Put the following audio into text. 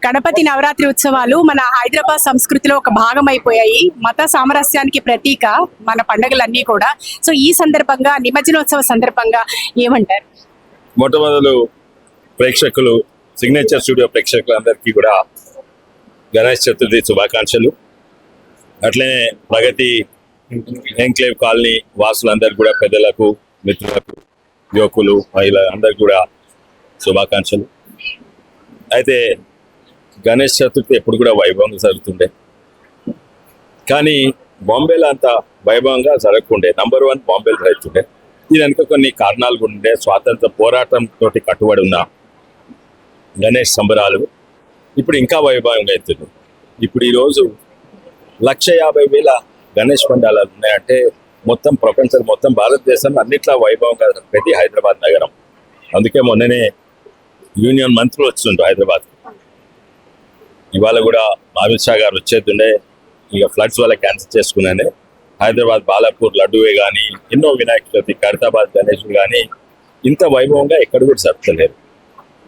గణపతి నవరాత్రి ఉత్సవాలు మన హైదరాబాద్ సంస్కృతిలో ఒక భాగం అయిపోయాయి. మత సామరస్యానికి ప్రతీక మన పండుగలన్నీ కూడా. సో ఈ సందర్భంగా నిమజ్జనోత్సవ సందర్భంగా ఏమంటారు? మొట్టమొదలు ప్రేక్షకులు సిగ్నేచర్ స్టూడియో ప్రేక్షకులందరికీ కూడా గణేష్ చతుర్థి శుభాకాంక్షలు. అట్లనే ప్రగతి ఎంక్లేవ్ కాలనీ వాసులందరికీ కూడా, పెద్దలకు, మిత్రులకు, యువకులు, మహిళలందరికీ కూడా శుభాకాంక్షలు. అయితే గణేష్ చతుర్థి ఎప్పుడు కూడా వైభవంగా జరుగుతుండే, కానీ బాంబేలో అంత వైభవంగా జరగకుండే. నంబర్ 1 బాంబేలో జరుగుతుండే. దీనికి కొన్ని కారణాలు కూడా ఉండే. స్వాతంత్ర పోరాటంతో కట్టుబడి ఉన్న గణేష్ సంబరాలు ఇప్పుడు ఇంకా వైభవంగా అవుతుంది. ఇప్పుడు ఈరోజు 150,000 గణేష్ పండాలు ఉన్నాయంటే మొత్తం ప్రపంచం, మొత్తం భారతదేశం అన్నిట్లా వైభవంగా ప్రతి హైదరాబాద్ నగరం. అందుకే మొన్ననే యూనియన్ మంత్రులు వచ్చిండ్రు హైదరాబాద్. ఇవాళ కూడా అమిత్ షా గారు వచ్చేస్తుండే, ఇక ఫ్లడ్స్ వల్ల క్యాన్సిల్ చేసుకున్నానే. హైదరాబాద్ బాలాపూర్ లడ్డూవే కానీ, ఎన్నో వినాయక చవితి, ఖైరతాబాద్ గణేషులు కానీ ఇంత వైభవంగా ఎక్కడ కూడా జరుగుతలేరు.